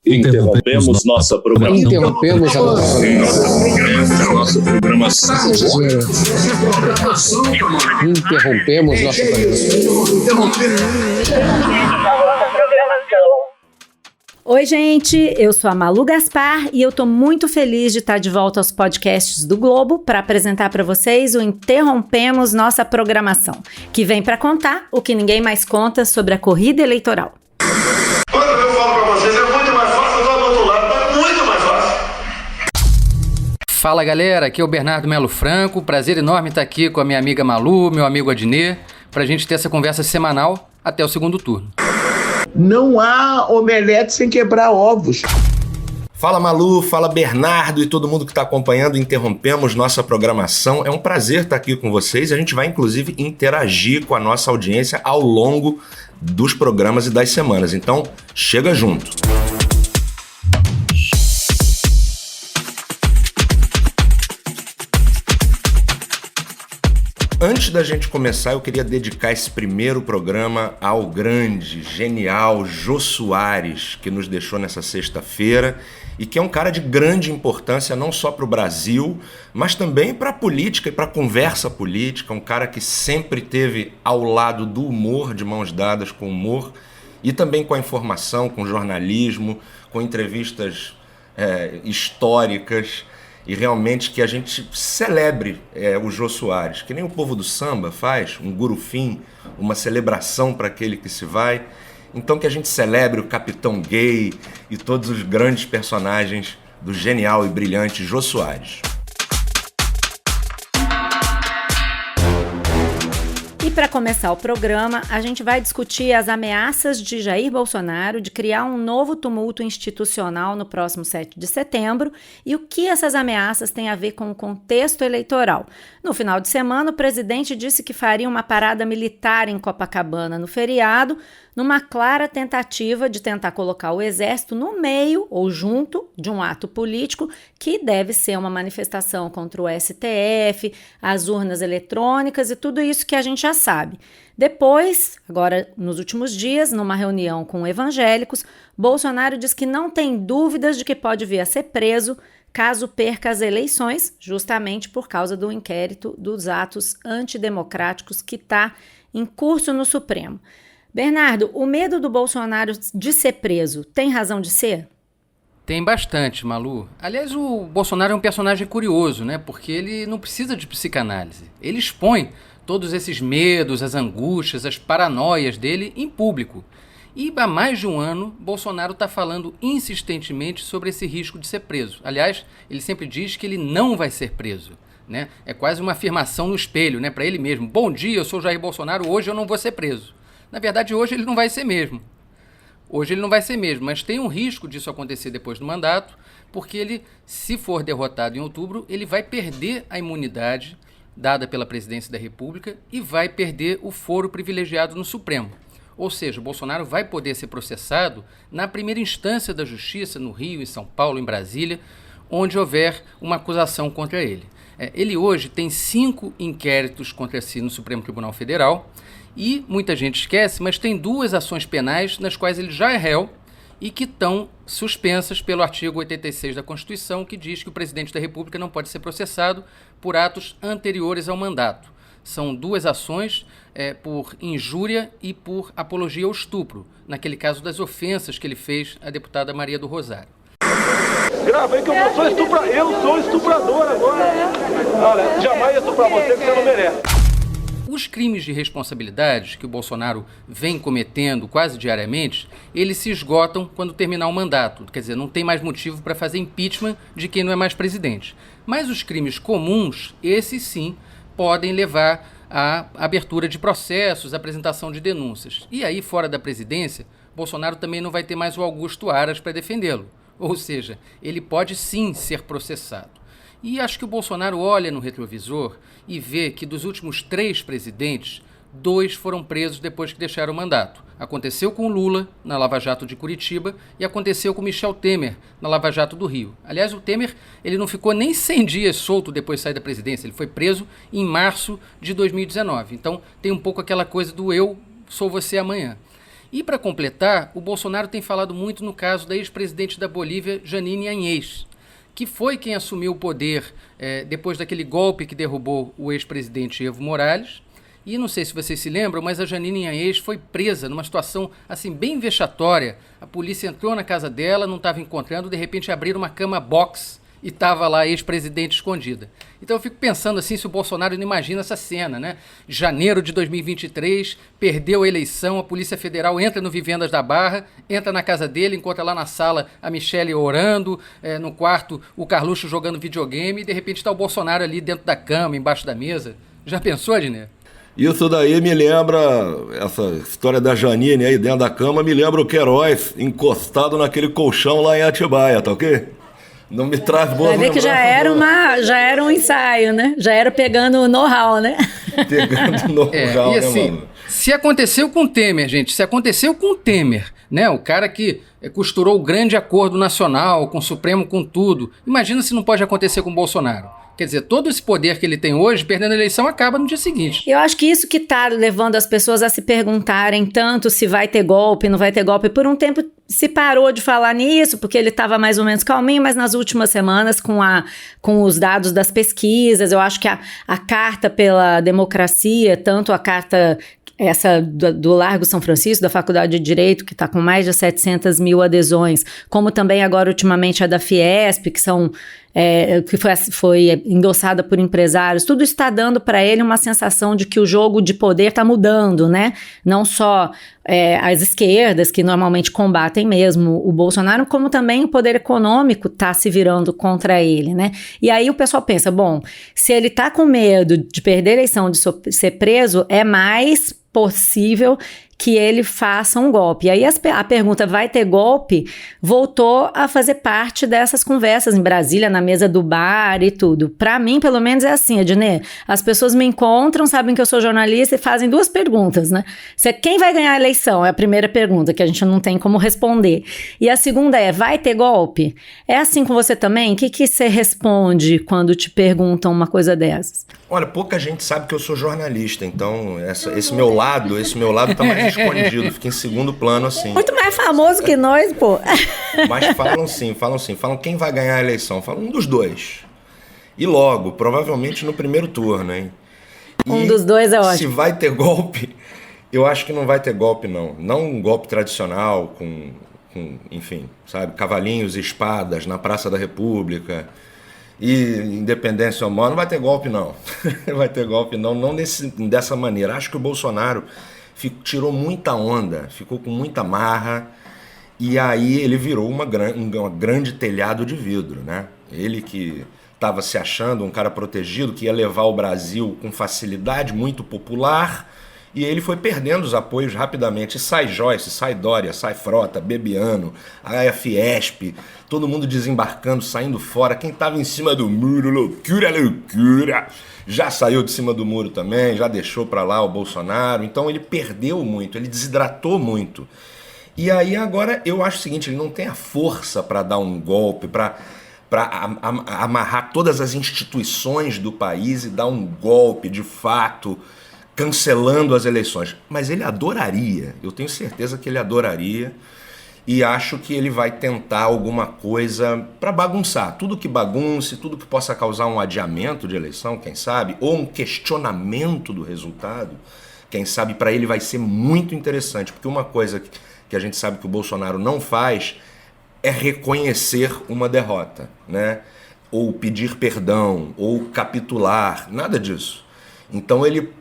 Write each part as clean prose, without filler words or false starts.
Interrompemos nossa programação. Interrompemos nossa programação. Interrompemos nossa programação. Oi, gente, eu sou a Malu Gaspar e eu tô muito feliz de estar de volta aos podcasts do Globo para apresentar para vocês o Interrompemos Nossa Programação, que vem para contar o que ninguém mais conta sobre a corrida eleitoral. Quando eu falo para vocês, é muito mais fácil, do outro lado, é muito mais fácil. Fala, galera, aqui é o Bernardo Melo Franco, prazer enorme estar aqui com a minha amiga Malu, meu amigo Adnet, pra gente ter essa conversa semanal até o segundo turno. Não há omelete sem quebrar ovos. Fala Malu, fala Bernardo e todo mundo que está acompanhando. Interrompemos nossa programação. É um prazer estar aqui com vocês. A gente vai inclusive interagir com a nossa audiência ao longo dos programas e das semanas. Então, chega junto. Antes da gente começar, eu queria dedicar esse primeiro programa ao grande, genial Jô Soares, que nos deixou nessa sexta-feira e que é um cara de grande importância não só para o Brasil, mas também para a política e para a conversa política, um cara que sempre esteve ao lado do humor, de mãos dadas com o humor, e também com a informação, com o jornalismo, com entrevistas históricas, e realmente que a gente celebre o Jô Soares, que nem o povo do samba faz, um gurufim, uma celebração para aquele que se vai. Então que a gente celebre o Capitão Gay e todos os grandes personagens do genial e brilhante Jô Soares. E para começar o programa, a gente vai discutir as ameaças de Jair Bolsonaro de criar um novo tumulto institucional no próximo 7 de setembro e o que essas ameaças têm a ver com o contexto eleitoral. No final de semana, o presidente disse que faria uma parada militar em Copacabana no feriado, numa clara tentativa de tentar colocar o exército no meio ou junto de um ato político que deve ser uma manifestação contra o STF, as urnas eletrônicas e tudo isso que a gente já sabe. Depois, agora nos últimos dias, numa reunião com evangélicos, Bolsonaro diz que não tem dúvidas de que pode vir a ser preso caso perca as eleições, justamente por causa do inquérito dos atos antidemocráticos que está em curso no Supremo. Bernardo, o medo do Bolsonaro de ser preso tem razão de ser? Tem bastante, Malu. Aliás, o Bolsonaro é um personagem curioso, né? Porque ele não precisa de psicanálise. Ele expõe todos esses medos, as angústias, as paranoias dele em público. E há mais de um ano, Bolsonaro está falando insistentemente sobre esse risco de ser preso. Aliás, ele sempre diz que ele não vai ser preso, né? É quase uma afirmação no espelho, né? Para ele mesmo. Bom dia, eu sou Jair Bolsonaro, hoje eu não vou ser preso. Na verdade, hoje ele não vai ser mesmo. Hoje ele não vai ser mesmo, mas tem um risco disso acontecer depois do mandato, porque ele, se for derrotado em outubro, ele vai perder a imunidade dada pela presidência da República e vai perder o foro privilegiado no Supremo. Ou seja, Bolsonaro vai poder ser processado na primeira instância da Justiça, no Rio, em São Paulo, em Brasília, onde houver uma acusação contra ele. Ele hoje tem 5 inquéritos contra si no Supremo Tribunal Federal, e muita gente esquece, mas tem 2 ações penais nas quais ele já é réu e que estão suspensas pelo artigo 86 da Constituição, que diz que o presidente da República não pode ser processado por atos anteriores ao mandato. São 2 ações por injúria e por apologia ao estupro, naquele caso das ofensas que ele fez à deputada Maria do Rosário. Grava aí que eu sou estuprador agora. Olha, jamais ia estuprar você que você não merece. Os crimes de responsabilidade que o Bolsonaro vem cometendo quase diariamente, eles se esgotam quando terminar o mandato. Quer dizer, não tem mais motivo para fazer impeachment de quem não é mais presidente. Mas os crimes comuns, esses sim, podem levar à abertura de processos, apresentação de denúncias. E aí, fora da presidência, Bolsonaro também não vai ter mais o Augusto Aras para defendê-lo. Ou seja, ele pode sim ser processado. E acho que o Bolsonaro olha no retrovisor e vê que dos últimos 3 presidentes, 2 foram presos depois que deixaram o mandato. Aconteceu com Lula, na Lava Jato de Curitiba, e aconteceu com Michel Temer, na Lava Jato do Rio. Aliás, o Temer ele não ficou nem 100 dias solto depois de sair da presidência. Ele foi preso em março de 2019. Então, tem um pouco aquela coisa do eu sou você amanhã. E para completar, o Bolsonaro tem falado muito no caso da ex-presidente da Bolívia, Jeanine Áñez, que foi quem assumiu o poder depois daquele golpe que derrubou o ex-presidente Evo Morales. E não sei se vocês se lembram, mas a Jeanine Áñez foi presa numa situação assim bem vexatória. A polícia entrou na casa dela, não estava encontrando, de repente abriram uma cama box e estava lá a ex-presidente escondida. Então eu fico pensando assim, se o Bolsonaro não imagina essa cena, né? Janeiro de 2023, perdeu a eleição, a Polícia Federal entra no Vivendas da Barra, entra na casa dele, encontra lá na sala a Michelle orando, no quarto o Carluxo jogando videogame, e de repente está o Bolsonaro ali dentro da cama, embaixo da mesa. Já pensou, Adnet? Isso daí me lembra, essa história da Jeanine aí dentro da cama, me lembra o Queiroz encostado naquele colchão lá em Atibaia, tá ok? Não me traz boas Vai ver que já era um ensaio, né? Já era pegando o know-how, né? Pegando know-how, e assim, né, mano? se aconteceu com o Temer, gente, se aconteceu com o Temer, né? O cara que costurou o grande acordo nacional, com o Supremo, com tudo. Imagina se não pode acontecer com o Bolsonaro. Quer dizer, todo esse poder que ele tem hoje, perdendo a eleição, acaba no dia seguinte. Eu acho que isso que está levando as pessoas a se perguntarem tanto se vai ter golpe, não vai ter golpe. Por um tempo se parou de falar nisso, porque ele estava mais ou menos calminho, mas nas últimas semanas, com os dados das pesquisas, eu acho que a carta pela democracia, tanto a carta essa do Largo São Francisco, da Faculdade de Direito, que está com mais de 700 mil adesões, como também agora ultimamente a da Fiesp, que foi endossada por empresários, tudo está dando para ele uma sensação de que o jogo de poder está mudando, né? Não só as esquerdas, que normalmente combatem mesmo o Bolsonaro, como também o poder econômico está se virando contra ele, né? E aí o pessoal pensa, bom, se ele está com medo de perder a eleição, de ser preso, é mais possível que ele faça um golpe. E aí a pergunta, vai ter golpe, voltou a fazer parte dessas conversas em Brasília, na mesa do bar e tudo. Para mim, pelo menos, é assim, Adnet, as pessoas me encontram, sabem que eu sou jornalista e fazem duas perguntas, né? Quem vai ganhar a eleição? É a primeira pergunta, que a gente não tem como responder. E a segunda é, vai ter golpe? É assim com você também? O que você responde quando te perguntam uma coisa dessas? Olha, pouca gente sabe que eu sou jornalista, então esse meu lado tá mais escondido, fica em segundo plano, assim. Muito mais famoso que nós, pô. Mas falam quem vai ganhar a eleição, falam um dos dois. E logo, provavelmente no primeiro turno, hein? Um dos dois é ótimo. Se vai ter golpe, eu acho que não vai ter golpe, não. Não um golpe tradicional, com enfim, sabe, cavalinhos e espadas na Praça da República e independência ou mal, não vai ter golpe, não. Não vai ter golpe, não dessa maneira. Acho que o Bolsonaro tirou muita onda, ficou com muita marra, e aí ele virou um grande telhado de vidro, né? Ele que estava se achando um cara protegido, que ia levar o Brasil com facilidade, muito popular, e ele foi perdendo os apoios rapidamente. Sai Joyce, sai Dória, sai Frota, Bebiano, a Fiesp, todo mundo desembarcando, saindo fora. Quem estava em cima do muro, loucura, já saiu de cima do muro também, já deixou para lá o Bolsonaro. Então ele perdeu muito, ele desidratou muito. E aí agora eu acho o seguinte, ele não tem a força para dar um golpe, para amarrar todas as instituições do país e dar um golpe de fato, cancelando as eleições. Mas ele adoraria, eu tenho certeza que ele adoraria, e acho que ele vai tentar alguma coisa para bagunçar. Tudo que bagunce, tudo que possa causar um adiamento de eleição, quem sabe, ou um questionamento do resultado, quem sabe para ele vai ser muito interessante, porque uma coisa que a gente sabe que o Bolsonaro não faz é reconhecer uma derrota, né? Ou pedir perdão, ou capitular, nada disso. Então ele,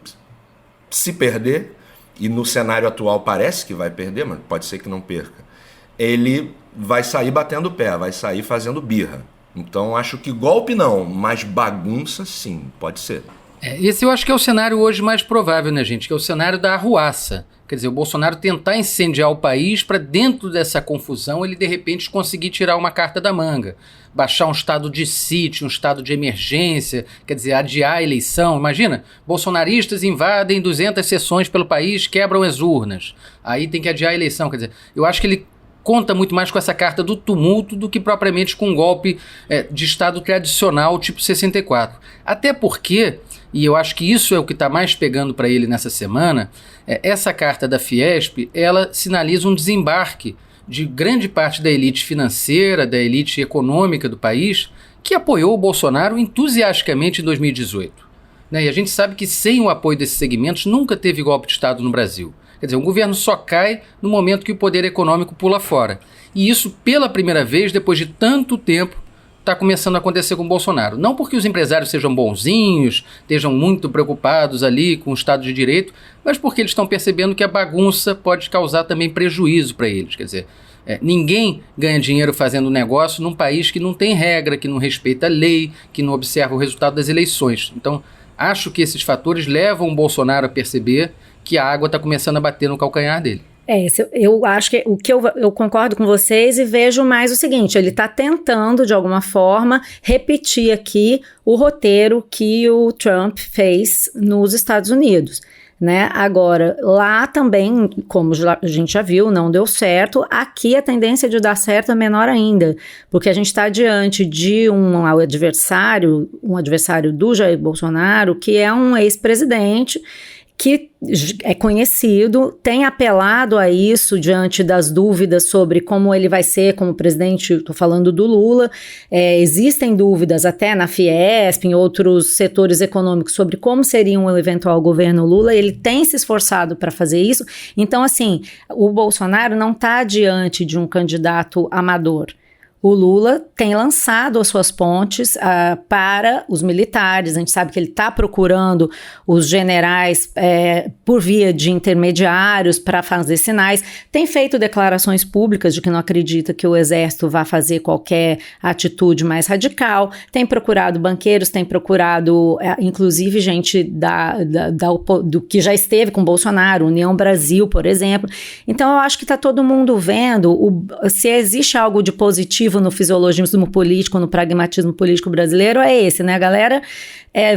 se perder, e no cenário atual parece que vai perder, mas pode ser que não perca, ele vai sair batendo o pé, vai sair fazendo birra. Então acho que golpe não, mas bagunça sim, pode ser. Esse eu acho que é o cenário hoje mais provável, né, gente? Que é o cenário da arruaça. Quer dizer, o Bolsonaro tentar incendiar o país para dentro dessa confusão ele de repente conseguir tirar uma carta da manga. Baixar um estado de sítio, um estado de emergência, quer dizer, adiar a eleição. Imagina, bolsonaristas invadem 200 sessões pelo país, quebram as urnas. Aí tem que adiar a eleição. Quer dizer, eu acho que ele conta muito mais com essa carta do tumulto do que propriamente com um golpe de Estado tradicional tipo 64. Até porque, e eu acho que isso é o que está mais pegando para ele nessa semana, essa carta da Fiesp, ela sinaliza um desembarque de grande parte da elite financeira, da elite econômica do país, que apoiou o Bolsonaro entusiasticamente em 2018. E a gente sabe que sem o apoio desses segmentos nunca teve golpe de Estado no Brasil. Quer dizer, um governo só cai no momento que o poder econômico pula fora. E isso, pela primeira vez, depois de tanto tempo, está começando a acontecer com o Bolsonaro. Não porque os empresários sejam bonzinhos, estejam muito preocupados ali com o Estado de Direito, mas porque eles estão percebendo que a bagunça pode causar também prejuízo para eles. Quer dizer, ninguém ganha dinheiro fazendo negócio num país que não tem regra, que não respeita a lei, que não observa o resultado das eleições. Então, acho que esses fatores levam o Bolsonaro a perceber que a água está começando a bater no calcanhar dele. Eu acho que eu concordo com vocês e vejo mais o seguinte, ele está tentando, de alguma forma, repetir aqui o roteiro que o Trump fez nos Estados Unidos. Né? Agora, lá também, como a gente já viu, não deu certo. Aqui a tendência de dar certo é menor ainda, porque a gente está diante de um adversário do Jair Bolsonaro, que é um ex-presidente que é conhecido, tem apelado a isso diante das dúvidas sobre como ele vai ser como presidente, estou falando do Lula, existem dúvidas até na Fiesp, em outros setores econômicos, sobre como seria um eventual governo Lula, ele tem se esforçado para fazer isso, então assim, o Bolsonaro não está diante de um candidato amador. O Lula tem lançado as suas pontes para os militares. A gente sabe que ele está procurando os generais por via de intermediários para fazer sinais. Tem feito declarações públicas de que não acredita que o exército vá fazer qualquer atitude mais radical. Tem procurado banqueiros, tem procurado inclusive gente do que já esteve com Bolsonaro, União Brasil, por exemplo. Então eu acho que está todo mundo vendo se existe algo de positivo no fisiologismo político, no pragmatismo político brasileiro, é esse, né? A galera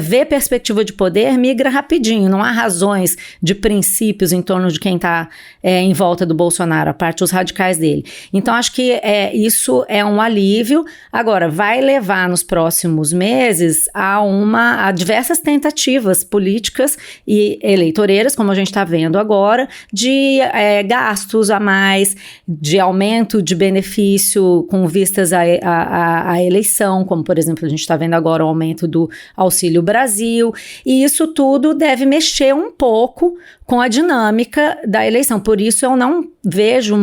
vê perspectiva de poder, migra rapidinho, não há razões de princípios em torno de quem está em volta do Bolsonaro, a parte dos radicais dele. Então, acho que isso é um alívio. Agora, vai levar nos próximos meses a diversas tentativas políticas e eleitoreiras, como a gente está vendo agora, de gastos a mais, de aumento de benefício com vistas à eleição, como, por exemplo, a gente está vendo agora o aumento do Auxílio Brasil, e isso tudo deve mexer um pouco com a dinâmica da eleição. Por isso eu não vejo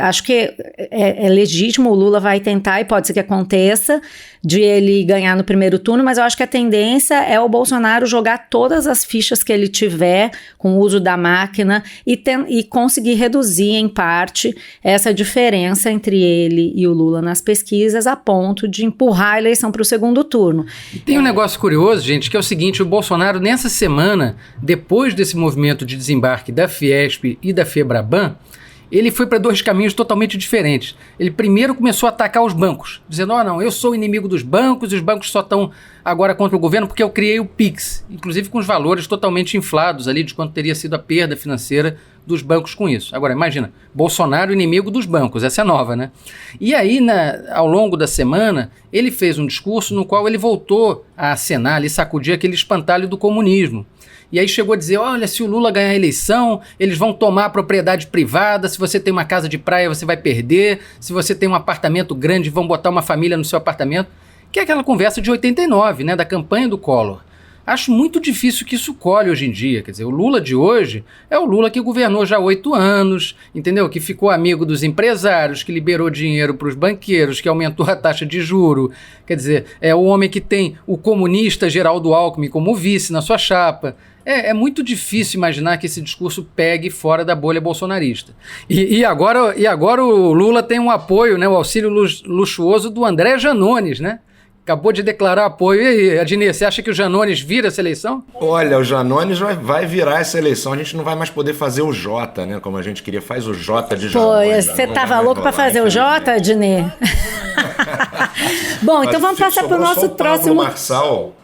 acho que é legítimo, o Lula vai tentar e pode ser que aconteça de ele ganhar no primeiro turno, mas eu acho que a tendência é o Bolsonaro jogar todas as fichas que ele tiver com o uso da máquina e conseguir reduzir em parte essa diferença entre ele e o Lula nas pesquisas a ponto de empurrar a eleição para o segundo turno. Tem um negócio curioso, gente, que é o seguinte, o Bolsonaro nessa semana, depois desse movimento de desembarque da Fiesp e da Febraban, ele foi para dois caminhos totalmente diferentes. Ele primeiro começou a atacar os bancos, dizendo, não, eu sou inimigo dos bancos, e os bancos só estão agora contra o governo porque eu criei o Pix, inclusive com os valores totalmente inflados ali de quanto teria sido a perda financeira dos bancos com isso. Agora, imagina, Bolsonaro inimigo dos bancos, essa é nova, né? E aí, ao longo da semana, ele fez um discurso no qual ele voltou a acenar e sacudir aquele espantalho do comunismo. E aí chegou a dizer, olha, se o Lula ganhar a eleição, eles vão tomar a propriedade privada, se você tem uma casa de praia você vai perder, se você tem um apartamento grande vão botar uma família no seu apartamento, que é aquela conversa de 89, né, da campanha do Collor. Acho muito difícil que isso colhe hoje em dia, quer dizer, o Lula de hoje é o Lula que governou já há 8 anos, entendeu? Que ficou amigo dos empresários, que liberou dinheiro para os banqueiros, que aumentou a taxa de juro, quer dizer, é o homem que tem o comunista Geraldo Alckmin como vice na sua chapa. É muito difícil imaginar que esse discurso pegue fora da bolha bolsonarista. E agora o Lula tem um apoio, né, o auxílio luxuoso do André Janones, né? Acabou de declarar apoio. E aí, Adnê, você acha que o Janones vira essa eleição? Olha, o Janones vai virar essa eleição. A gente não vai mais poder fazer o Jota, né? Como a gente queria. Faz o Jota de Janones. Pô, você tava louco para fazer o Jota, Adnê? Bom, então vamos passar para o nosso próximo... Marçal.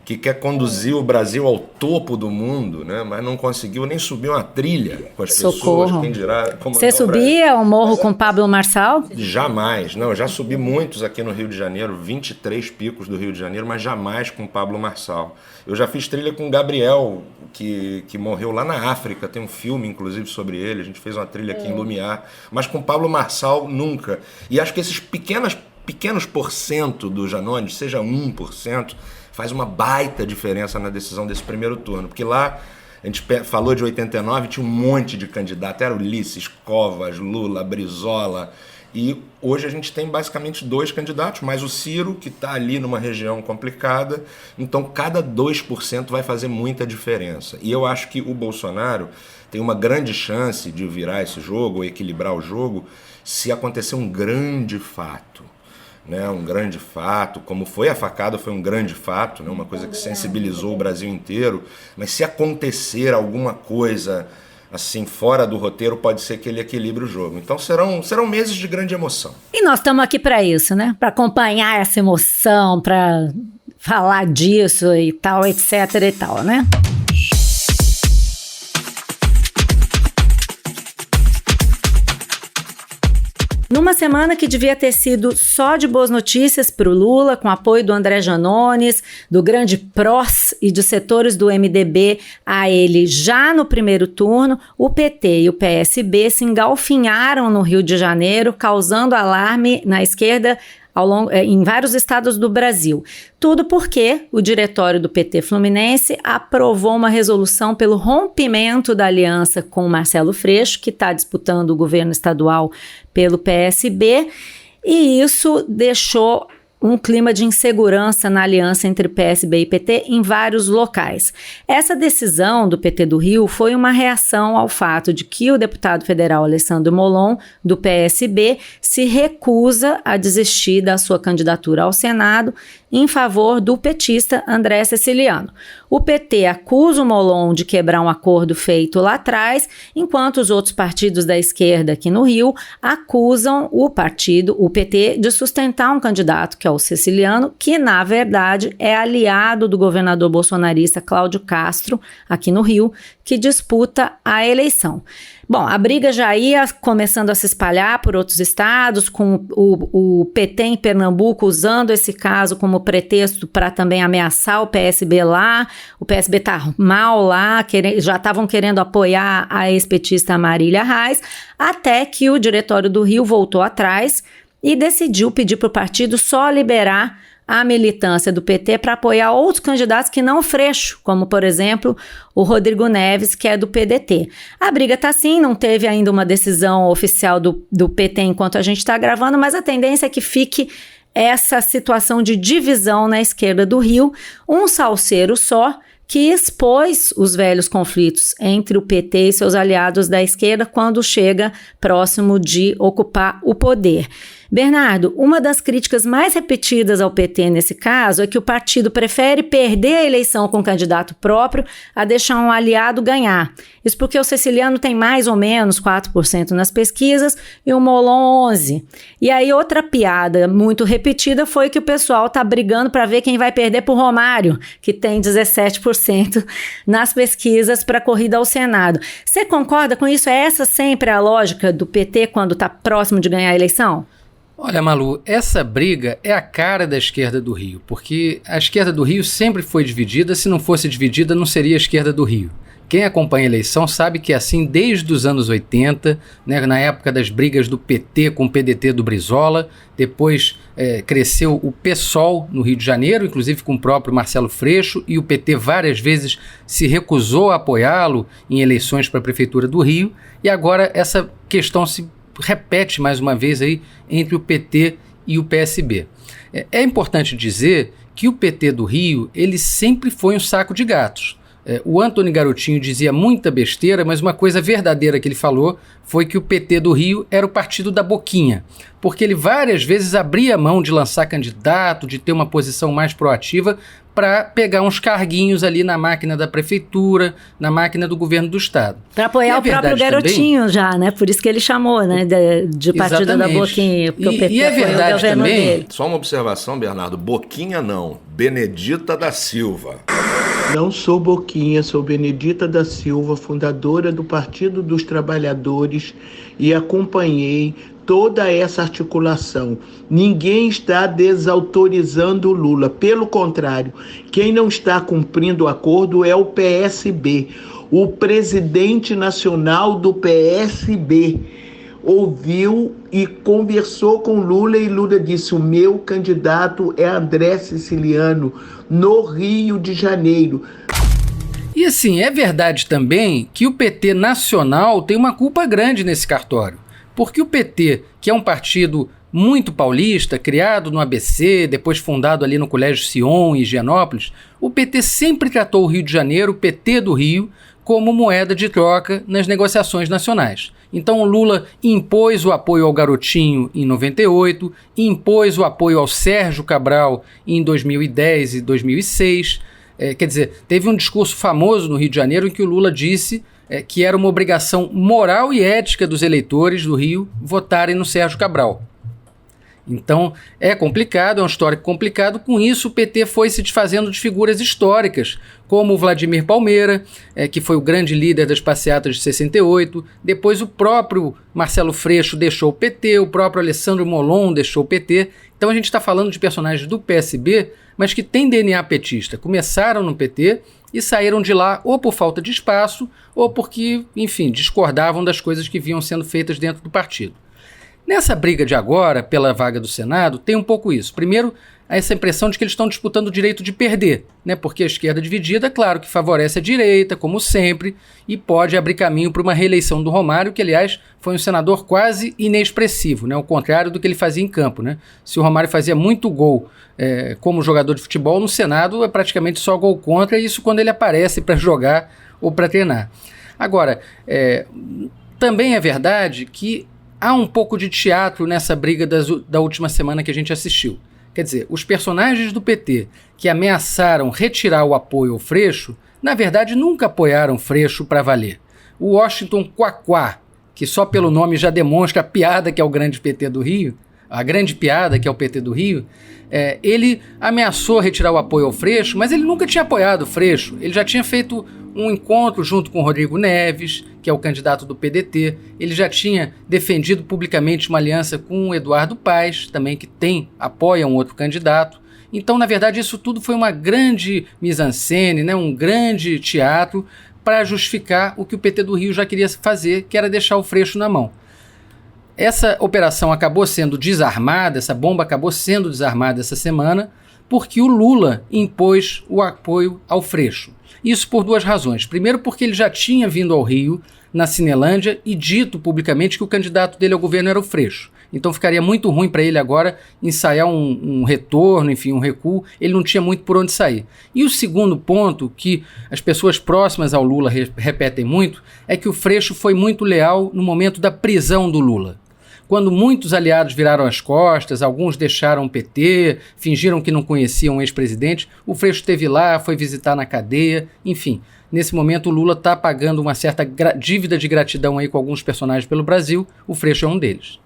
que quer conduzir o Brasil ao topo do mundo, né? Mas não conseguiu nem subir uma trilha com as pessoas. Quem dirá comandar Você subia o morro com Pablo Marçal? Jamais. Não, eu já subi muitos aqui no Rio de Janeiro, 23 picos do Rio de Janeiro, mas jamais com Pablo Marçal. Eu já fiz trilha com o Gabriel, que morreu lá na África, tem um filme, inclusive, sobre ele, a gente fez uma trilha aqui em Lumiar, mas com Pablo Marçal, nunca. E acho que esses pequenos porcento do Janones, seja 1%, faz uma baita diferença na decisão desse primeiro turno, porque lá a gente falou de 89, tinha um monte de candidato, era Ulisses, Covas, Lula, Brizola, e hoje a gente tem basicamente 2 candidatos, mais o Ciro, que está ali numa região complicada, então cada 2% vai fazer muita diferença. E eu acho que o Bolsonaro tem uma grande chance de virar esse jogo, ou equilibrar o jogo, se acontecer um grande fato. Né, um grande fato, como foi a facada, foi um grande fato, né, uma coisa que sensibilizou o Brasil inteiro, mas se acontecer alguma coisa assim fora do roteiro, pode ser que ele equilibre o jogo. Então serão meses de grande emoção. E nós estamos aqui para isso, né? Para acompanhar essa emoção, para falar disso e tal, etc e tal, né? Numa semana que devia ter sido só de boas notícias para o Lula, com apoio do André Janones, do grande PROS e de setores do MDB a ele já no primeiro turno, o PT e o PSB se engalfinharam no Rio de Janeiro, causando alarme na esquerda em vários estados do Brasil. Tudo porque o diretório do PT Fluminense aprovou uma resolução pelo rompimento da aliança com o Marcelo Freixo, que está disputando o governo estadual pelo PSB, e isso deixou um clima de insegurança na aliança entre PSB e PT em vários locais. Essa decisão do PT do Rio foi uma reação ao fato de que o deputado federal Alessandro Molon, do PSB, se recusa a desistir da sua candidatura ao Senado em favor do petista André Ceciliano. O PT acusa o Molon de quebrar um acordo feito lá atrás, enquanto os outros partidos da esquerda aqui no Rio acusam o PT, de sustentar um candidato, que é o Ceciliano, que na verdade é aliado do governador bolsonarista Cláudio Castro, aqui no Rio, que disputa a eleição. Bom, a briga já ia começando a se espalhar por outros estados, com o PT em Pernambuco usando esse caso como pretexto para também ameaçar o PSB lá. O PSB tá mal lá, já estavam querendo apoiar a ex-petista Marília Reis, até que o Diretório do Rio voltou atrás e decidiu pedir para o partido só liberar a militância do PT para apoiar outros candidatos que não o Freixo, como, por exemplo, o Rodrigo Neves, que é do PDT. A briga está assim, não teve ainda uma decisão oficial do PT enquanto a gente está gravando, mas a tendência é que fique essa situação de divisão na esquerda do Rio, um salseiro só, que expôs os velhos conflitos entre o PT e seus aliados da esquerda quando chega próximo de ocupar o poder. Bernardo, uma das críticas mais repetidas ao PT nesse caso é que o partido prefere perder a eleição com um candidato próprio a deixar um aliado ganhar. Isso porque o Ceciliano tem mais ou menos 4% nas pesquisas e o Molon 11%. E aí outra piada muito repetida foi que o pessoal está brigando para ver quem vai perder para o Romário, que tem 17% nas pesquisas para a corrida ao Senado. Você concorda com isso? É essa sempre a lógica do PT quando está próximo de ganhar a eleição? Olha, Malu, essa briga é a cara da esquerda do Rio, porque a esquerda do Rio sempre foi dividida, se não fosse dividida não seria a esquerda do Rio. Quem acompanha a eleição sabe que é assim desde os anos 80, né, na época das brigas do PT com o PDT do Brizola, depois cresceu o PSOL no Rio de Janeiro, inclusive com o próprio Marcelo Freixo, e o PT várias vezes se recusou a apoiá-lo em eleições para a Prefeitura do Rio, e agora essa questão se repete mais uma vez aí entre o PT e o PSB. É importante dizer que o PT do Rio, ele sempre foi um saco de gatos. o Antony Garotinho dizia muita besteira, mas uma coisa verdadeira que ele falou foi que o PT do Rio era o partido da boquinha, porque ele várias vezes abria mão de lançar candidato, de ter uma posição mais proativa para pegar uns carguinhos ali na máquina da prefeitura, na máquina do governo do estado. Para apoiar o próprio Garotinho também, já, né? Por isso que ele chamou, né? De partido exatamente. Da boquinha, porque o PT é verdade o governo também, dele. Só uma observação, Bernardo. Boquinha não. Benedita da Silva. Não sou Boquinha, sou Benedita da Silva, fundadora do Partido dos Trabalhadores, e acompanhei toda essa articulação. Ninguém está desautorizando o Lula, pelo contrário, quem não está cumprindo o acordo é o PSB. O presidente nacional do PSB ouviu e conversou com Lula e Lula disse: o meu candidato é André Siciliano, no Rio de Janeiro. E assim, é verdade também que o PT nacional tem uma culpa grande nesse cartório, porque o PT, que é um partido muito paulista, criado no ABC, depois fundado ali no Colégio Sion, em Higienópolis, o PT sempre tratou o Rio de Janeiro, o PT do Rio, como moeda de troca nas negociações nacionais. Então o Lula impôs o apoio ao Garotinho em 98, impôs o apoio ao Sérgio Cabral em 2010 e 2006. Quer dizer, teve um discurso famoso no Rio de Janeiro em que o Lula disse que era uma obrigação moral e ética dos eleitores do Rio votarem no Sérgio Cabral. Então é complicado, é um histórico complicado. Com isso o PT foi se desfazendo de figuras históricas, como o Vladimir Palmeira, que foi o grande líder das passeatas de 68, depois o próprio Marcelo Freixo deixou o PT, o próprio Alessandro Molon deixou o PT. Então a gente está falando de personagens do PSB, mas que têm DNA petista, começaram no PT e saíram de lá ou por falta de espaço ou porque, enfim, discordavam das coisas que vinham sendo feitas dentro do partido. Nessa briga de agora, pela vaga do Senado, tem um pouco isso. Primeiro, essa impressão de que eles estão disputando o direito de perder, né? Porque a esquerda dividida, claro, que favorece a direita, como sempre, e pode abrir caminho para uma reeleição do Romário, que, aliás, foi um senador quase inexpressivo, né? Ao contrário do que ele fazia em campo, né? Se o Romário fazia muito gol como jogador de futebol, no Senado é praticamente só gol contra, isso quando ele aparece para jogar ou para treinar. Agora, também é verdade que há um pouco de teatro nessa briga da última semana que a gente assistiu. Quer dizer, os personagens do PT que ameaçaram retirar o apoio ao Freixo, na verdade nunca apoiaram Freixo para valer. O Washington Quaquá, que só pelo nome já demonstra a piada que é o grande PT do Rio, a grande piada que é o PT do Rio, ele ameaçou retirar o apoio ao Freixo, mas ele nunca tinha apoiado o Freixo. Ele já tinha feito um encontro junto com o Rodrigo Neves, que é o candidato do PDT. Ele já tinha defendido publicamente uma aliança com o Eduardo Paes, também que apoia um outro candidato. Então, na verdade, isso tudo foi uma grande mise-en-scène, né? Um grande teatro para justificar o que o PT do Rio já queria fazer, que era deixar o Freixo na mão. Essa operação acabou sendo desarmada, essa bomba acabou sendo desarmada essa semana, porque o Lula impôs o apoio ao Freixo. Isso por duas razões. Primeiro, porque ele já tinha vindo ao Rio, na Cinelândia, e dito publicamente que o candidato dele ao governo era o Freixo. Então ficaria muito ruim para ele agora ensaiar um retorno, enfim, um recuo. Ele não tinha muito por onde sair. E o segundo ponto, que as pessoas próximas ao Lula repetem muito, é que o Freixo foi muito leal no momento da prisão do Lula. Quando muitos aliados viraram as costas, alguns deixaram o PT, fingiram que não conheciam o ex-presidente, o Freixo esteve lá, foi visitar na cadeia, enfim. Nesse momento o Lula está pagando uma certa dívida de gratidão aí com alguns personagens pelo Brasil, o Freixo é um deles.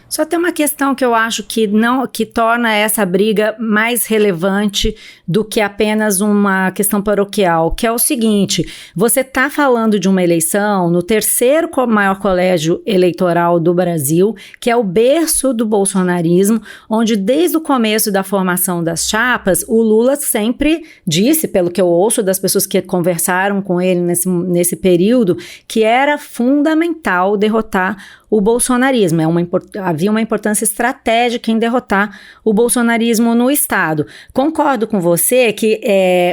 Só tem uma questão que eu acho que torna essa briga mais relevante do que apenas uma questão paroquial, que é o seguinte: você está falando de uma eleição no terceiro maior colégio eleitoral do Brasil, que é o berço do bolsonarismo, onde desde o começo da formação das chapas, o Lula sempre disse, pelo que eu ouço das pessoas que conversaram com ele nesse período, que era fundamental derrotar o bolsonarismo. Havia uma importância estratégica em derrotar o bolsonarismo no Estado. Concordo com você que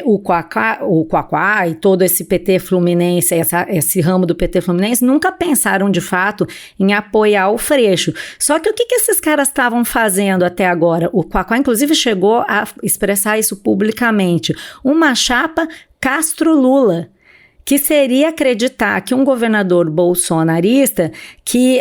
o Quaquá e todo esse PT fluminense, esse ramo do PT fluminense, nunca pensaram de fato em apoiar o Freixo. Só que o que esses caras estavam fazendo até agora? O Quaquá, inclusive, chegou a expressar isso publicamente. Uma chapa Castro-Lula, que seria acreditar que um governador bolsonarista, que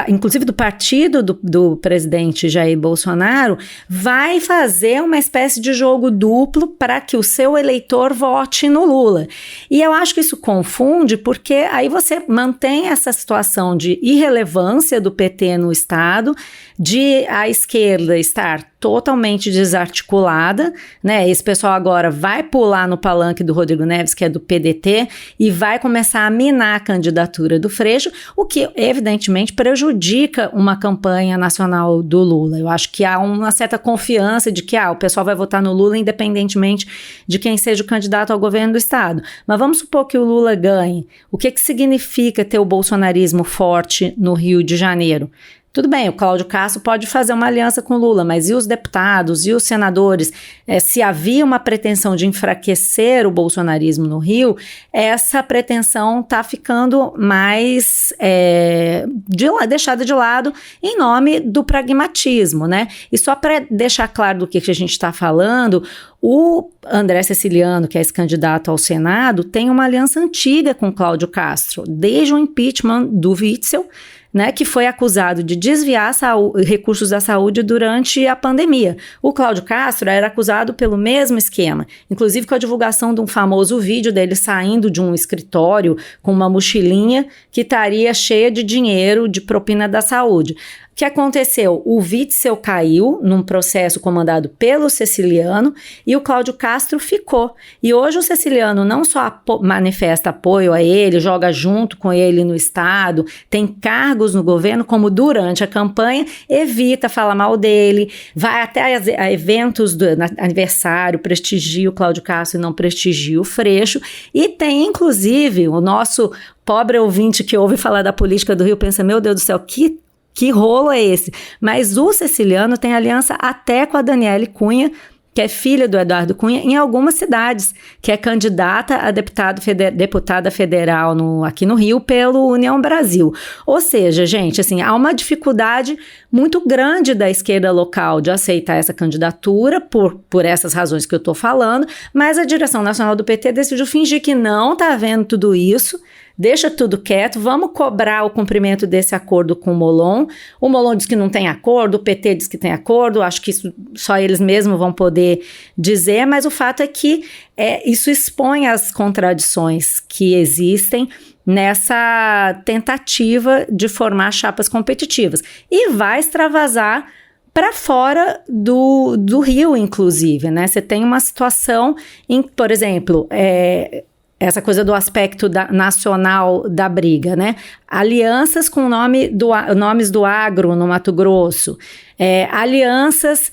inclusive do partido do presidente Jair Bolsonaro, vai fazer uma espécie de jogo duplo para que o seu eleitor vote no Lula. E eu acho que isso confunde, porque aí você mantém essa situação de irrelevância do PT no Estado, de a esquerda estar totalmente desarticulada, né? Esse pessoal agora vai pular no palanque do Rodrigo Neves, que é do PDT, e vai começar a minar a candidatura do Freixo, o que evidentemente prejudica uma campanha nacional do Lula. Eu acho que há uma certa confiança de que o pessoal vai votar no Lula independentemente de quem seja o candidato ao governo do Estado. Mas vamos supor que o Lula ganhe. O que significa ter o bolsonarismo forte no Rio de Janeiro? Tudo bem, o Cláudio Castro pode fazer uma aliança com o Lula, mas e os deputados, e os senadores? Se havia uma pretensão de enfraquecer o bolsonarismo no Rio, essa pretensão está ficando mais deixada de lado em nome do pragmatismo, né? E só para deixar claro do que a gente está falando, o André Ceciliano, que é esse candidato ao Senado, tem uma aliança antiga com o Cláudio Castro, desde o impeachment do Witzel, né, que foi acusado de desviar recursos da saúde durante a pandemia. O Cláudio Castro era acusado pelo mesmo esquema, inclusive com a divulgação de um famoso vídeo dele saindo de um escritório com uma mochilinha que estaria cheia de dinheiro de propina da saúde. O que aconteceu? O Witzel caiu num processo comandado pelo Ceciliano e o Cláudio Castro ficou. E hoje o Ceciliano não só manifesta apoio a ele, joga junto com ele no Estado, tem cargos no governo, como durante a campanha evita falar mal dele, vai até a eventos do aniversário, prestigia o Cláudio Castro e não prestigia o Freixo. E tem, inclusive, o nosso pobre ouvinte que ouve falar da política do Rio pensa, meu Deus do céu, que rolo é esse? Mas o Ceciliano tem aliança até com a Daniele Cunha, que é filha do Eduardo Cunha, em algumas cidades, que é candidata a deputada federal aqui no Rio pelo União Brasil. Ou seja, gente, assim, há uma dificuldade muito grande da esquerda local de aceitar essa candidatura por essas razões que eu estou falando, mas a direção nacional do PT decidiu fingir que não está vendo tudo isso, deixa tudo quieto, vamos cobrar o cumprimento desse acordo com o Molon. O Molon diz que não tem acordo, o PT diz que tem acordo, acho que isso só eles mesmos vão poder dizer, mas o fato é que isso expõe as contradições que existem nessa tentativa de formar chapas competitivas. E vai extravasar para fora do Rio, inclusive, né? Você tem uma situação em, por exemplo, essa coisa do aspecto nacional da briga, né? Alianças com nomes do agro no Mato Grosso, alianças,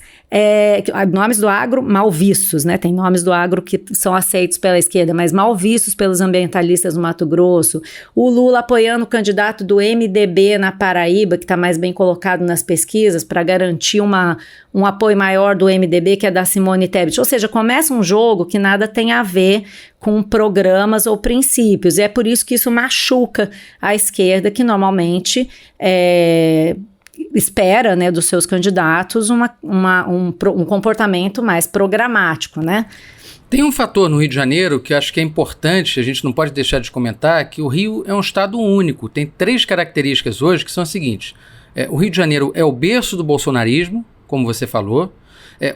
nomes do agro mal vistos, né? Tem nomes do agro que são aceitos pela esquerda, mas mal vistos pelos ambientalistas no Mato Grosso. O Lula apoiando o candidato do MDB na Paraíba, que está mais bem colocado nas pesquisas, para garantir um apoio maior do MDB, que é da Simone Tebet. Ou seja, começa um jogo que nada tem a ver com programas ou princípios. E é por isso que isso machuca a esquerda, que normalmente espera, né, dos seus candidatos um comportamento mais programático, né? Tem um fator no Rio de Janeiro que eu acho que é importante, a gente não pode deixar de comentar, que o Rio é um estado único. Tem 3 características hoje que são as seguintes. O Rio de Janeiro é o berço do bolsonarismo, como você falou.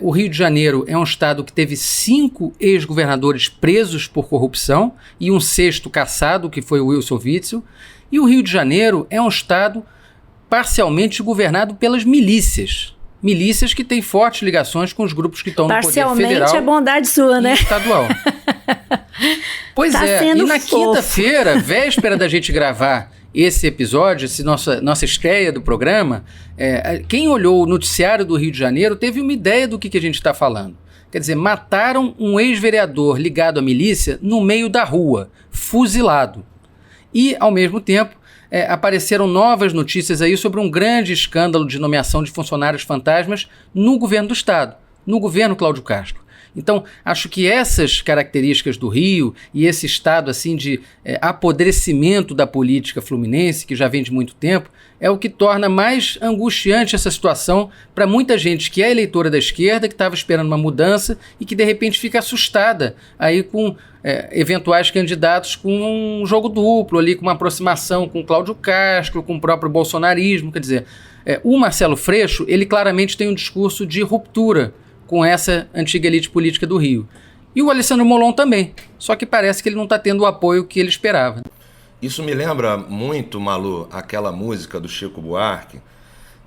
O Rio de Janeiro é um estado que teve 5 ex-governadores presos por corrupção e um 6º caçado, que foi o Wilson Witzel. E o Rio de Janeiro é um estado parcialmente governado pelas milícias. Milícias que têm fortes ligações com os grupos que estão no poder federal. Parcialmente é bondade sua, né? Estadual. Pois e na quinta-feira, véspera da gente gravar esse episódio, nossa estreia do programa, quem olhou o noticiário do Rio de Janeiro teve uma ideia do que a gente está falando. Quer dizer, mataram um ex-vereador ligado à milícia no meio da rua, fuzilado. E, ao mesmo tempo, apareceram novas notícias aí sobre um grande escândalo de nomeação de funcionários fantasmas no governo do Estado, no governo Cláudio Castro. Então, acho que essas características do Rio e esse estado assim de apodrecimento da política fluminense, que já vem de muito tempo, é o que torna mais angustiante essa situação para muita gente que é eleitora da esquerda, que estava esperando uma mudança e que de repente fica assustada aí com eventuais candidatos com um jogo duplo ali, com uma aproximação com o Cláudio Castro, com o próprio bolsonarismo. Quer dizer, o Marcelo Freixo, ele claramente tem um discurso de ruptura com essa antiga elite política do Rio. E o Alessandro Molon também, só que parece que ele não está tendo o apoio que ele esperava. Isso me lembra muito, Malu, aquela música do Chico Buarque.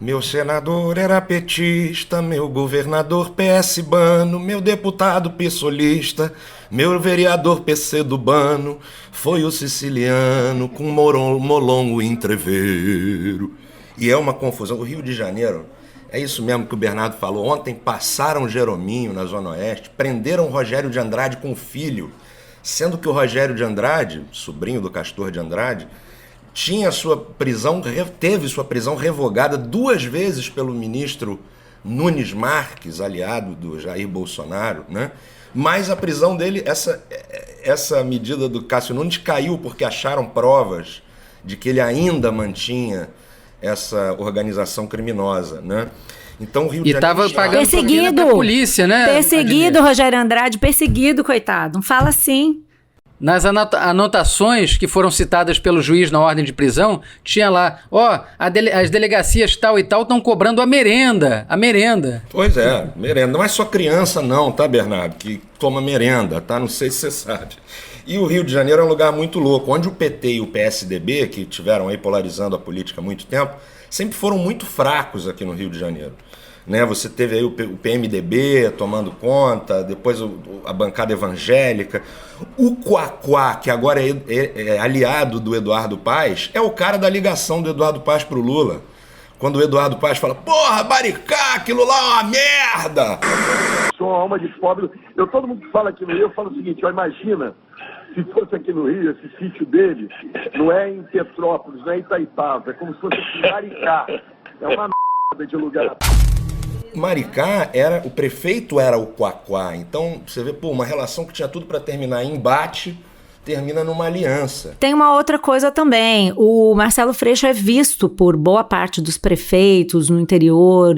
Meu senador era petista, meu governador PSBano, meu deputado pissolista, meu vereador PCdubano, foi o siciliano com molongo entreveiro. E é uma confusão. O Rio de Janeiro, é isso mesmo que o Bernardo falou. Ontem passaram Jerominho na Zona Oeste, prenderam Rogério de Andrade com o filho, sendo que o Rogério de Andrade, sobrinho do Castor de Andrade, teve sua prisão revogada 2 vezes pelo ministro Nunes Marques, aliado do Jair Bolsonaro, né? Mas a prisão dele, essa medida do Cássio Nunes caiu porque acharam provas de que ele ainda mantinha essa organização criminosa, né? Então o Rio de Janeiro estava pagando perseguido pra polícia, né? Perseguido, Rogério Andrade, perseguido, coitado. Não fala assim. Nas anotações que foram citadas pelo juiz na ordem de prisão, tinha lá, as delegacias tal e tal estão cobrando a merenda. Pois é, merenda. Não é só criança não, tá, Bernardo, que toma merenda, tá? Não sei se você sabe. E o Rio de Janeiro é um lugar muito louco, onde o PT e o PSDB, que tiveram aí polarizando a política há muito tempo, sempre foram muito fracos aqui no Rio de Janeiro. Né, você teve aí o PMDB tomando conta, depois a bancada evangélica. O Quaquá, que agora é aliado do Eduardo Paes, é o cara da ligação do Eduardo Paes pro Lula. Quando o Eduardo Paes fala, porra, Maricá, aquilo lá é uma merda! Sou uma alma de pobre. Todo mundo que fala aqui no Rio, eu falo o seguinte, imagina se fosse aqui no Rio, esse sítio dele, não é em Petrópolis, não é em Itaipava, é como se fosse em Maricá. É uma merda de lugar. Maricá, o prefeito era o Quaquá, então você vê, uma relação que tinha tudo para terminar em embate, termina numa aliança. Tem uma outra coisa também, o Marcelo Freixo é visto por boa parte dos prefeitos no interior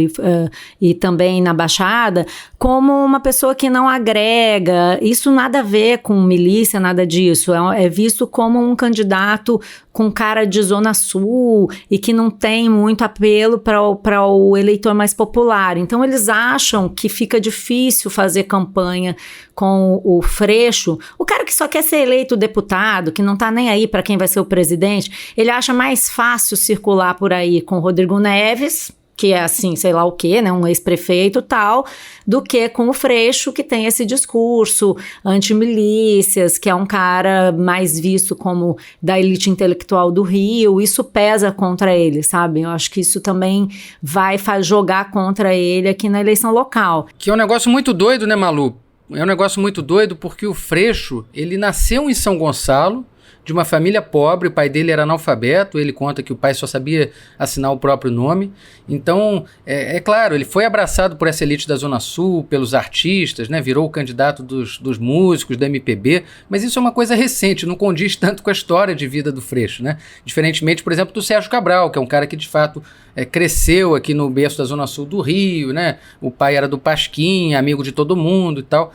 e também na Baixada como uma pessoa que não agrega, isso nada a ver com milícia, nada disso, é visto como um candidato com cara de Zona Sul e que não tem muito apelo para o eleitor mais popular. Então eles acham que fica difícil fazer campanha com o Freixo, o cara que só quer ser eleito deputado, que não tá nem aí para quem vai ser o presidente, ele acha mais fácil circular por aí com o Rodrigo Neves, que é assim, sei lá o quê, né, um ex-prefeito tal, do que com o Freixo, que tem esse discurso anti-milícias, que é um cara mais visto como da elite intelectual do Rio, isso pesa contra ele, sabe? Eu acho que isso também vai jogar contra ele aqui na eleição local. Que é um negócio muito doido, né, Malu? É um negócio muito doido porque o Freixo, ele nasceu em São Gonçalo, de uma família pobre, o pai dele era analfabeto, ele conta que o pai só sabia assinar o próprio nome. Então, é claro, ele foi abraçado por essa elite da Zona Sul, pelos artistas, né? Virou o candidato dos músicos, da MPB, mas isso é uma coisa recente, não condiz tanto com a história de vida do Freixo, né? Diferentemente, por exemplo, do Sérgio Cabral, que é um cara que de fato cresceu aqui no berço da Zona Sul do Rio, né? O pai era do Pasquim, amigo de todo mundo e tal.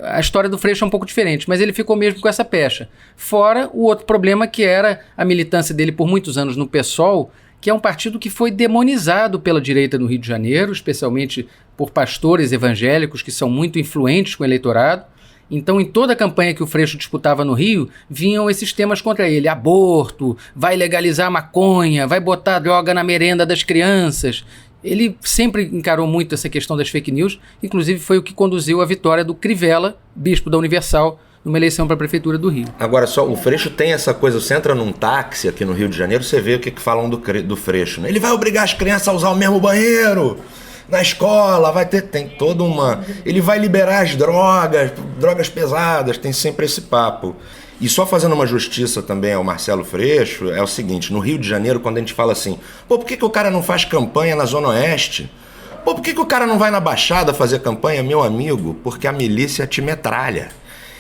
A história do Freixo é um pouco diferente, mas ele ficou mesmo com essa pecha. Fora o outro problema que era a militância dele por muitos anos no PSOL, que é um partido que foi demonizado pela direita no Rio de Janeiro, especialmente por pastores evangélicos que são muito influentes com o eleitorado. Então, em toda a campanha que o Freixo disputava no Rio, vinham esses temas contra ele. Aborto, vai legalizar maconha, vai botar droga na merenda das crianças. Ele sempre encarou muito essa questão das fake news, inclusive foi o que conduziu à vitória do Crivella, bispo da Universal, numa eleição para a Prefeitura do Rio. Agora só, o Freixo tem essa coisa, você entra num táxi aqui no Rio de Janeiro, você vê o que falam do Freixo, né? Ele vai obrigar as crianças a usar o mesmo banheiro na escola, tem toda uma... Ele vai liberar as drogas pesadas, tem sempre esse papo. E só fazendo uma justiça também ao Marcelo Freixo, é o seguinte, no Rio de Janeiro, quando a gente fala assim, por que o cara não faz campanha na Zona Oeste? Pô, por que o cara não vai na Baixada fazer campanha? Meu amigo, porque a milícia te metralha.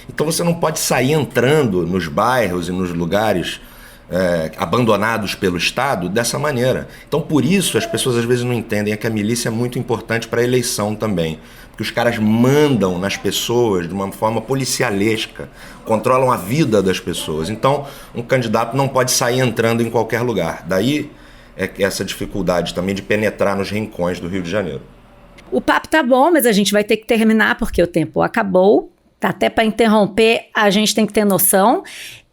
Então você não pode sair entrando nos bairros e nos lugares abandonados pelo Estado dessa maneira. Então por isso as pessoas às vezes não entendem que a milícia é muito importante para a eleição também. Porque os caras mandam nas pessoas de uma forma policialesca, controlam a vida das pessoas. Então um candidato não pode sair entrando em qualquer lugar. Daí essa dificuldade também de penetrar nos rincões do Rio de Janeiro. O papo tá bom, mas a gente vai ter que terminar porque o tempo acabou. Até para interromper, a gente tem que ter noção.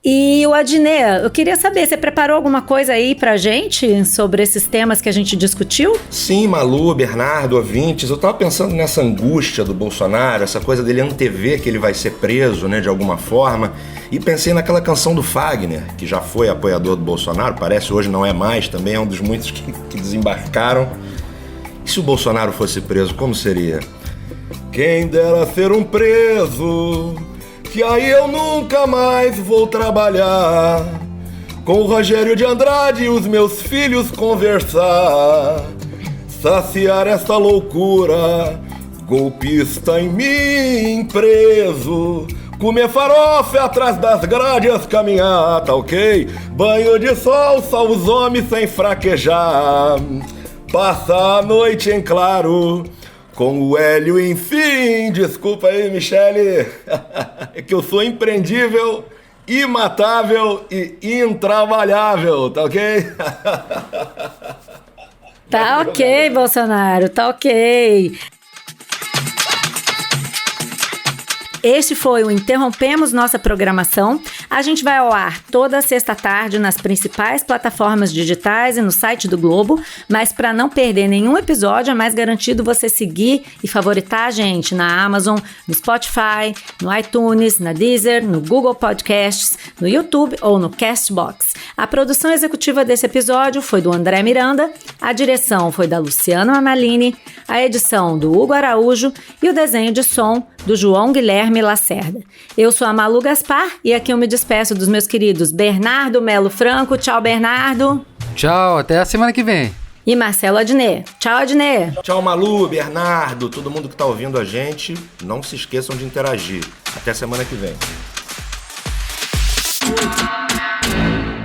E o Adnet, eu queria saber, você preparou alguma coisa aí pra gente sobre esses temas que a gente discutiu? Sim, Malu, Bernardo, ouvintes, eu tava pensando nessa angústia do Bolsonaro, essa coisa dele antever que ele vai ser preso, né, de alguma forma, e pensei naquela canção do Fagner, que já foi apoiador do Bolsonaro, parece hoje não é mais, também é um dos muitos que desembarcaram. E se o Bolsonaro fosse preso, como seria? Quem dera ser um preso, que aí eu nunca mais vou trabalhar, com o Rogério de Andrade e os meus filhos conversar, saciar essa loucura, golpista em mim preso, comer farofa atrás das grades caminhar, tá ok? Banho de sol, só os homens sem fraquejar, passar a noite em claro, com o Hélio, enfim, desculpa aí, Michele, é que eu sou imprendível, imatável e intrabalhável, tá ok? Tá ok, Bolsonaro, tá ok. Este foi o Interrompemos Nossa Programação. A gente vai ao ar toda sexta-tarde nas principais plataformas digitais e no site do Globo, mas para não perder nenhum episódio, é mais garantido você seguir e favoritar a gente na Amazon, no Spotify, no iTunes, na Deezer, no Google Podcasts, no YouTube ou no Castbox. A produção executiva desse episódio foi do André Miranda, a direção foi da Luciana Amalini, a edição do Hugo Araújo e o desenho de som do João Guilherme Lacerda. Eu sou a Malu Gaspar e aqui eu me despeço dos meus queridos Bernardo Melo Franco. Tchau, Bernardo. Tchau, até a semana que vem. E Marcelo Adnet. Tchau, Adnet. Tchau, Malu, Bernardo, todo mundo que tá ouvindo a gente. Não se esqueçam de interagir. Até semana que vem.